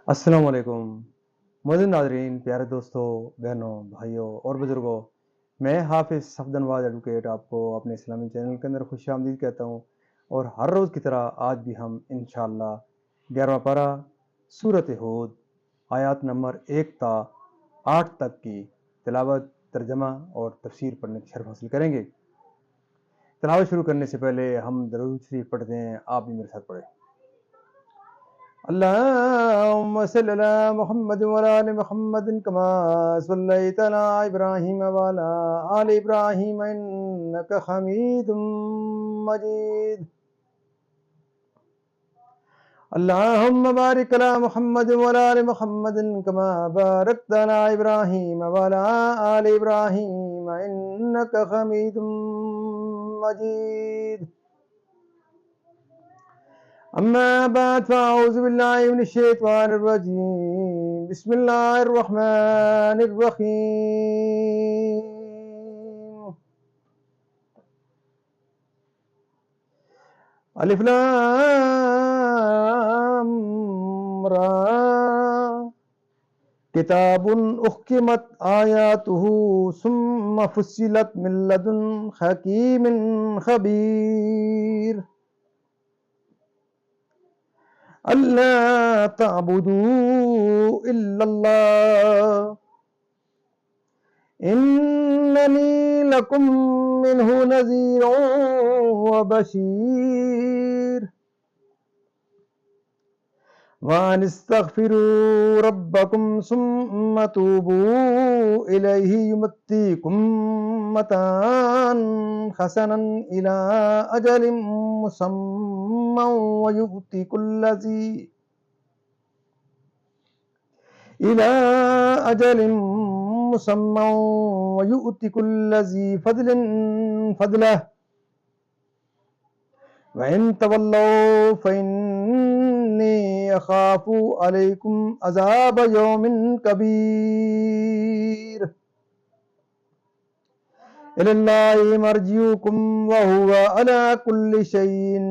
अस्सलाम वालेकुम मोअज़्ज़िज़ नाज़रीन, प्यारे दोस्तों, बहनों, भाइयों और बुज़ुर्गों। मैं हाफ़िज़ सफ़दर नवाज़ एडवोकेट आपको अपने इस्लामी चैनल के अंदर खुशामदीद कहता हूँ। और हर रोज़ की तरह आज भी हम इंशाअल्लाह 11वां पारा सूरत हूद आयत नंबर 1 ता 8 तक की तिलावत, तर्जमा और तफसीर पढ़ने की शर्फ़ हासिल करेंगे। तिलावत शुरू करने से पहले हम दरूद शरीफ पढ़ते हैं, आप भी मेरे साथ पढ़ें। अल्लाहुम्मा सल्लि अला मुहम्मद व अला आलि मुहम्मद कमा सल्लैता अला इब्राहीम व अला आलि इब्राहीम इन्नका हमीदुम मजीद। अल्लाहुम्मा बारिक अला मुहम्मद व अला आलि मुहम्मद कमा बारकता अला इब्राहीम व अला आलि इब्राहीम इन्नका हमीदुम मजीद। अम्मा बाद फ़अऊज़ु बिल्लाहि मिनश शैतानिर रजीम। बिस्मिल्लाहिर रहमानिर रहीम। अलिफ लाम रा। किताबुन उहकिमत आयातुहु सुम्मा फुस्सिलत मिन लदुन हकीमिन खबीर। अल्ला ताबुदू इल्लल्लाह इन्ननी लकुम मिन्हु नज़ीरुन व बशीर। वानिस्तगफिरू रब्बकुम सुम्मा तूबू इलैहि युमत्तिकुम मतान हसनन इला अजलिम मुसम्मन व यु'ति कुल्ला ज़ी इला अजलिम मुसम्मन व यु'ति कुल्ला ज़ी फ़द्लिन फ़द्लह व इन तवल्लौ फ़इन्नी अख़ाफ़ु अलैकुम अज़ाब यौमिन कबीर। इलल्लाहि मर्जिउकुम व हुवा अला कुल्लि शैइन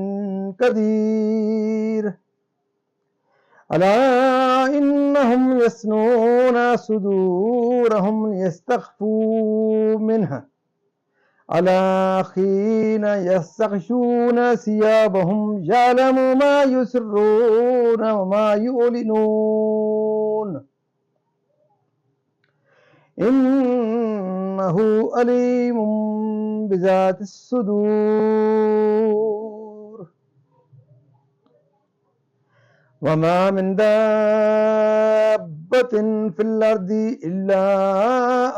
क़दीर। अला इन्नहुम यस्नूना सुदूरहुम लियस्तख़्फ़ू मिन्हु अला हीना यस्तग़शूना सियाबहुम यअलमु मा युसिर्रूना व मा यु'लिनून इन्नहु अलीमुम बिज़ातिस सुदूर। वमा मिन दाब्बतिन फिल अर्दि इल्ला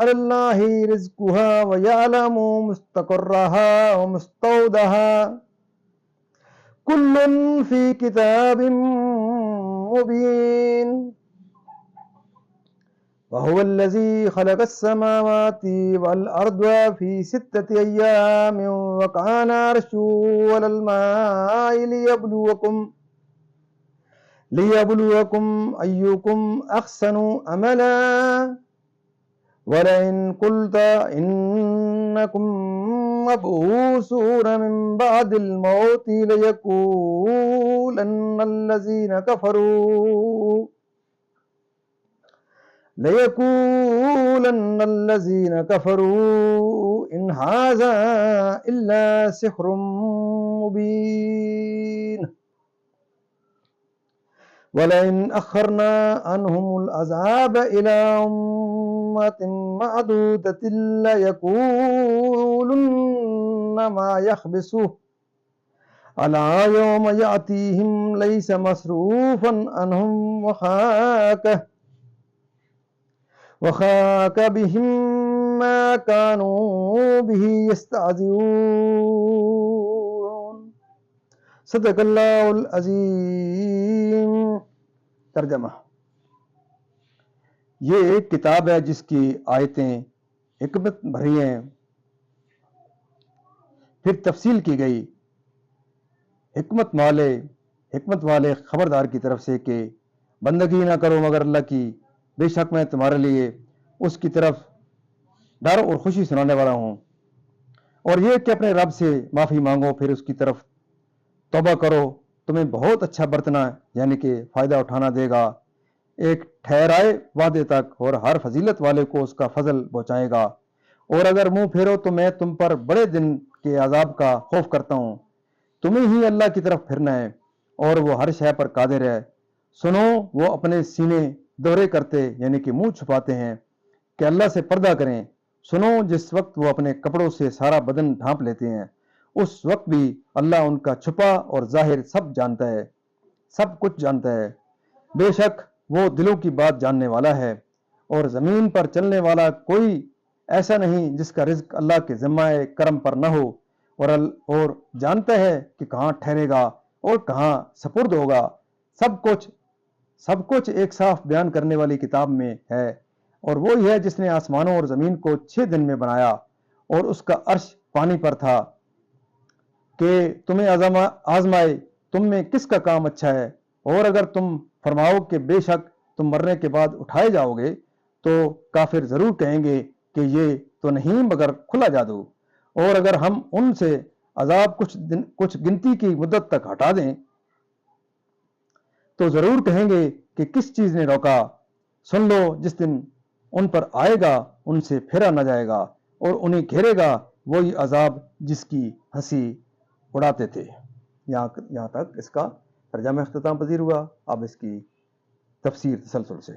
अलल्लाहि रिज़्क़ुहा व यअलमु मुस्तक़र्रहा व मुस्तौदहा कुल्लुन फ़ी किताबिम मुबीन। वहुवल्लज़ी ख़लक़स समावाति वल अर्द फ़ी सित्तति अय्यामिन व कान अर्शुहु अलल माइ लियब्लुवकुम अय्युकुम अहसनु अमला। वलइन कुल्त इन्नकुम मबऊसून मिन बअदिल मौति लयक़ूलन्न अल्लज़ीन कफ़रू इन हाज़ा इल्ला सिह्रुम मुबीन। वलइन अख़रना अन्हुमुल अज़ाब इला उम्मतिन मअदूदतिन लयक़ूलुन्न मा यहबिसुहु अला यौम यातीहिम लैसा मसरूफ़न अन्हुम वखाक बिहिम मा कानू बिही यस्तहज़िऊन। सदक़ल्लाहुल अज़ीम। तर्जमा। ये एक किताब है जिसकी आयतें हिकमत भरी हैं, फिर तफसील की गई। हिकमत वाले खबरदार की तरफ से कि बंदगी ना करो मगर अल्लाह की, बेशक मैं तुम्हारे लिए उसकी तरफ डर और खुशी सुनाने वाला हूँ। और ये कि अपने रब से माफ़ी मांगो, फिर उसकी तरफ तौबा करो, तुम्हें बहुत अच्छा बरतना यानी कि फ़ायदा उठाना देगा। ایک ٹھہرائے وعدے تک اور ہر فضیلت والے کو اس کا فضل پہنچائے گا۔ اور اگر منہ پھیرو تو میں تم پر بڑے دن کے عذاب کا خوف کرتا ہوں۔ تمہیں ہی اللہ کی طرف پھرنا ہے اور وہ ہر شے پر قادر ہے۔ سنو، وہ اپنے سینے دوہرے کرتے یعنی کہ منہ چھپاتے ہیں کہ اللہ سے پردہ کریں۔ سنو، جس وقت وہ اپنے کپڑوں سے سارا بدن ڈھانپ لیتے ہیں، اس وقت بھی اللہ ان کا چھپا اور ظاہر سب جانتا ہے، سب کچھ جانتا ہے۔ بے شک وہ دلوں کی بات جاننے والا ہے۔ اور زمین پر چلنے والا کوئی ایسا نہیں جس کا رزق اللہ کے ذمہ کرم پر نہ ہو، اور جانتا ہے کہ کہاں ٹھہرے گا اور کہاں سپرد ہوگا۔ سب کچھ ایک صاف بیان کرنے والی کتاب میں ہے۔ اور وہی ہے جس نے آسمانوں اور زمین کو 6 دن میں بنایا، اور اس کا عرش پانی پر تھا کہ تمہیں آزمائے تم میں کس کا کام اچھا ہے۔ اور اگر تم فرماؤ کہ بے شک تم مرنے کے بعد اٹھائے جاؤ گے، تو کافر ضرور کہیں گے کہ یہ تو نہیں مگر کھلا جادو۔ اور اگر ہم ان سے عذاب کچھ گنتی کی مدت تک ہٹا دیں تو ضرور کہیں گے کہ کس چیز نے روکا۔ سن لو، جس دن ان پر آئے گا ان سے پھیرا نہ جائے گا، اور انہیں گھیرے گا وہی عذاب جس کی ہنسی اڑاتے تھے۔ یہاں تک اس کا ترجمہ اختتام پذیر ہوا۔ اب اس کی تفسیر تسلسل سے۔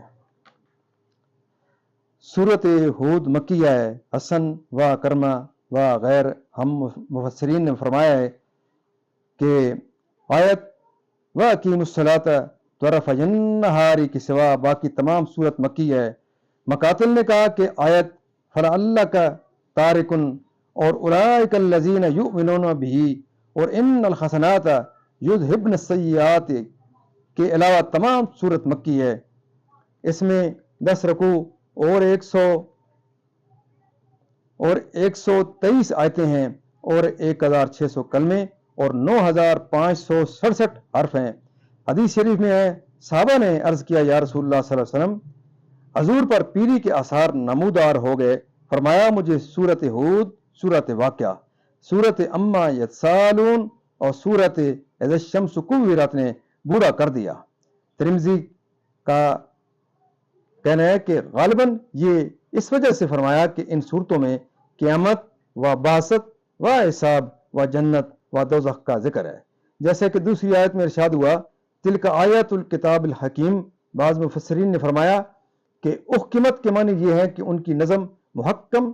سورت ہود مکیہ ہے۔ حسن و کرمہ و غیر ہم مفسرین نے فرمایا ہے کہ آیت وَأَقِیمُوا الصَّلَاةَ طَرَفَیِ النَّہَارِ کے سوا باقی تمام سورت مکی ہے۔ مقاتل نے کہا کہ آیت فَلَعَلَّكَ تَارِكٌ اور اولئک الذین یؤمنون بہ اور ان الحسنات یذہبن السیئات کے علاوہ تمام سورت مکی ہے۔ اس میں 10 رکوع اور 123 آیتیں ہیں اور 1600 کلمے اور 9567 حرف ہیں۔ حدیث شریف میں ہے، صحابہ نے عرض کیا یا رسول اللہ صلی اللہ علیہ وسلم، حضور پر پیری کے آثار نمودار ہو گئے۔ فرمایا مجھے سورت ہود، سورت واقعہ، سورت اما یتسالون اور سورت اذا الشمس کورت نے بوڑھا کر دیا۔ ترمذی کا کہنا ہے کہ غالباً یہ اس وجہ سے فرمایا کہ ان صورتوں میں قیامت و بعثت و حساب و جنت و دوزخ کا ذکر ہے۔ جیسے کہ دوسری آیت میں ارشاد ہوا، تلک آیات الکتاب الحکیم۔ بعض مفسرین نے فرمایا کہ احکمت کے معنی یہ ہے کہ ان کی نظم محکم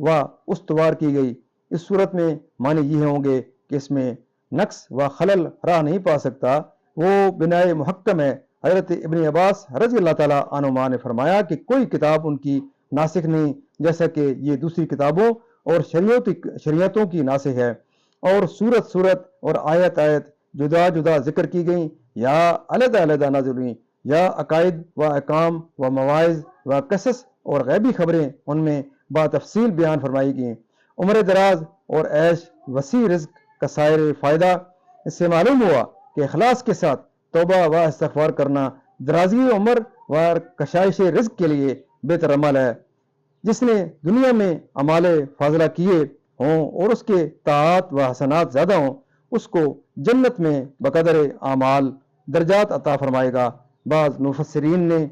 و استوار کی گئی۔ اس صورت میں معنی یہ ہوں گے کہ اس میں نقص و خلل راہ نہیں پا سکتا، وہ بنائے محکم ہے۔ حضرت ابن عباس رضی اللہ تعالیٰ عنہما نے فرمایا کہ کوئی کتاب ان کی ناسخ نہیں، جیسا کہ یہ دوسری کتابوں اور شریعتوں کی ناسخ ہے۔ اور سورت اور آیت جدا جدا ذکر کی گئیں یا علیحدہ علیحدہ نازل ہوئیں، یا عقائد و احکام و مواعظ و قصص اور غیبی خبریں ان میں بتفصیل بیان فرمائی گئیں۔ عمر دراز اور عیش، وسیع رزق کا سائر فائدہ۔ اس سے معلوم ہوا کہ اخلاص کے ساتھ توبہ و استغفار کرنا درازی عمر و کشائش رزق کے لیے بہتر عمل ہے۔ جس نے دنیا میں اعمال فاضلہ کیے ہوں اور اس کے طاعات و حسنات زیادہ ہوں، اس کو جنت میں بقدر اعمال درجات عطا فرمائے گا۔ بعض مفسرین نے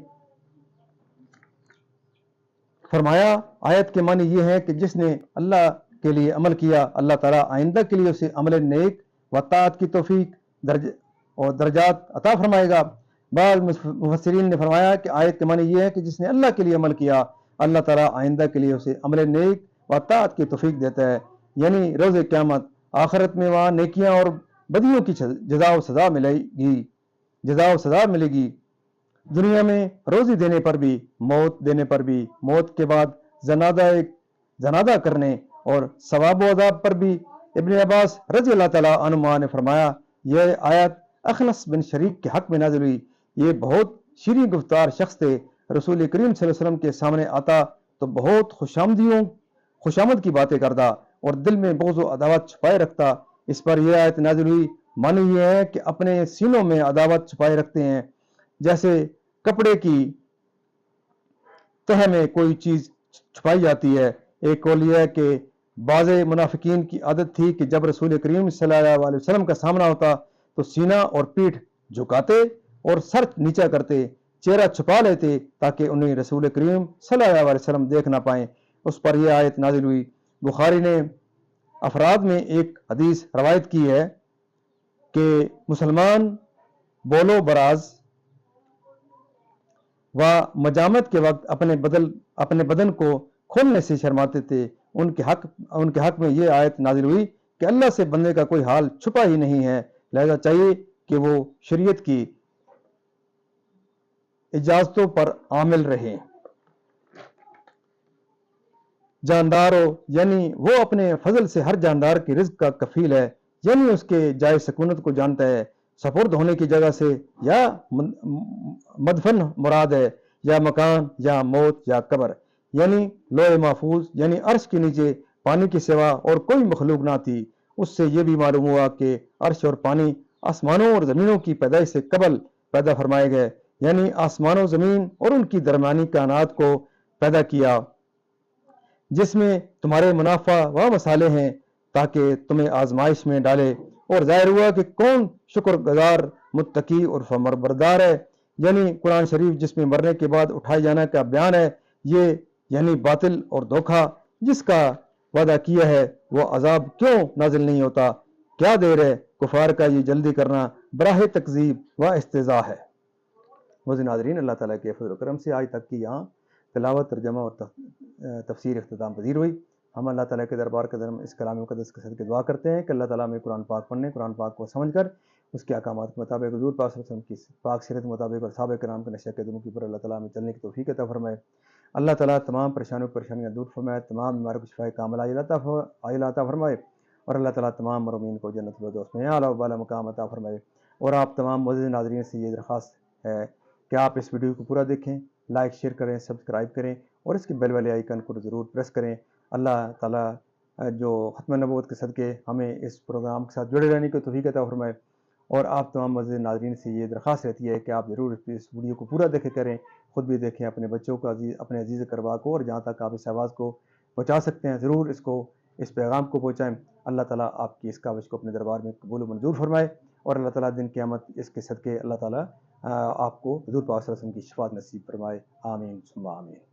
فرمایا آیت کے معنی یہ ہے کہ جس نے اللہ کے لیے عمل کیا، اللہ تعالیٰ آئندہ کے لیے اسے عمل نیک و طاعت کی توفیق اور درجات عطا فرمائے گا۔ بعض مفسرین نے فرمایا کہ آیت کے معنی یہ ہے کہ جس نے اللہ کے لیے عمل کیا، اللہ تعالیٰ آئندہ کے لیے اسے عمل نیک و طاعت کی توفیق دیتا ہے، یعنی روز قیامت آخرت میں وہاں نیکیاں اور بدیوں کی جزا و سزا ملے گی۔ دنیا میں روزی دینے پر بھی، موت دینے پر بھی، موت کے بعد زنادہ کرنے اور ثواب و عذاب پر بھی۔ ابن عباس رضی اللہ تعالیٰ عنہما نے فرمایا یہ آیت اخنس بن شریک کے حق میں نازل ہوئی۔ یہ بہت شیریں گفتار شخص تھے، رسول کریم صلی اللہ علیہ وسلم کے سامنے آتا تو بہت خوشامد کی باتیں کرتا اور دل میں بغض و عداوت چھپائے رکھتا۔ اس پر یہ آیت نازل ہوئی۔ معنی یہ ہے کہ اپنے سینوں میں عداوت چھپائے رکھتے ہیں، جیسے کپڑے کی تہ میں کوئی چیز چھپائی جاتی ہے۔ ایک قول یہ ہے کہ بعض منافقین کی عادت تھی کہ جب رسول کریم صلی اللہ علیہ وسلم کا سامنا ہوتا تو سینہ اور پیٹھ جھکاتے اور سر نیچا کرتے चेहरा छुपा लेते ताकि उन्हें रसूल करीम सल्लल्लाहु अलैहि वसल्लम देख ना पाएं। उस पर यह आयत नाजिल हुई। बुखारी ने अफराद में एक हदीस रवायत की है कि मुसलमान बोलो बराज व मजामत के वक्त अपने बदन को खोलने से शर्माते थे। उनके हक में यह आयत नाजिल हुई कि अल्लाह से बंदे का कोई हाल छुपा ही नहीं है, लिहाजा चाहिए कि वो शरीयत की इजाजतों पर आमिल रहे। जानदार हो, यानी वो अपने फजल से हर जानदार की रिज्क का कफील है, यानी उसके जाय सकूनत को जानता है। सपुर्द होने की जगह से या मदफन मुराद है, या मकान या मौत या कब्र, यानी लोहे महफूज यानी अर्श के नीचे पानी के सिवा और कोई मखलूक ना थी। उससे यह भी मालूम हुआ कि अर्श और पानी आसमानों और जमीनों की पैदाइश से कबल पैदा फरमाए गए, यानी आसमानों जमीन और उनकी दरमियानी कायनात को पैदा किया, जिसमें तुम्हारे मुनाफा व मसाले हैं, ताकि तुम्हें आजमाइश में डाले। और जाहिर हुआ कि कौन शुक्रगुजार मुत्तकी और फरमाबरदार है, यानी कुरान शरीफ जिसमें मरने के बाद उठाए जाने का बयान है, ये यानी बातिल और धोखा जिसका वादा किया है वो अजाब क्यों नाजिल नहीं होता? क्या देर है? कुफार का ये जल्दी करना बराह तकजीब व इस्तेज़ा है। मुझे नाज़रीन, अल्लाह ताला के फज़ल करम से आज तक की यहाँ तिलावत, तर्जमा और तफसीर इख्तिताम पजीर हुई। हम अल्लाह ताला के दरबार के दरम इस कलाम मुक़द्दस के सदक़े दुआ करते हैं कि अल्लाह ताला हमें कुरान पाक पढ़ने, कुरान पाक को समझकर उसके अहकामात के मुताबिक हुज़ूर पाक सल्लल्लाहु अलैहि वसल्लम की पाक सीरत के मुताबिक और सहाबा किराम के नक्शे कदमों के ऊपर अल्लाह ताला हमें चलने की तौफीक अता फरमाए। अल्लाह ताला तमाम परेशानियाँ दूर फरमाए, तमाम बीमारों को शिफाए कामिला अता फरमाए, और अल्लाह ताला तमाम मरहूमीन को जन्नतुल फिरदौस में आला वाला मकाम अता फरमाए। और आप तमाम मुअज़्ज़िज़ नाज़रीन से ये दरख्वास्त है कि आप इस वीडियो को पूरा देखें, लाइक शेयर करें, सब्सक्राइब करें और इसके बेल वाले आइकन को ज़रूर प्रेस करें। अल्लाह ताला जो ख़त्म नबूवत के सदक़े हमें इस प्रोग्राम के साथ जुड़े रहने की तौफीक अता फरमाए। और आप तमाम मुअज़्ज़िज़ नाज़रीन से ये दरख्वास्त रहती है कि आप ज़रूर इस वीडियो को पूरा देखे करें, ख़ुद भी देखें, अपने बच्चों को अपने अजीज़ करबा को, और जहाँ तक आप इस आवाज़ को पहुँचा सकते हैं ज़रूर इस पैगाम को पहुँचाएँ। अल्लाह ताला आपकी इस काविश को अपने दरबार में कबूल मंजूर फरमाए, और अल्लाह ताला दिन क़यामत इसके सदक़े अल्लाह ताला आपको हुज़ूर पाक सल्लल्लाहु अलैहि वसल्लम की शफ़ाअत नसीब फरमाए। आमीन सुम्मा आमीन।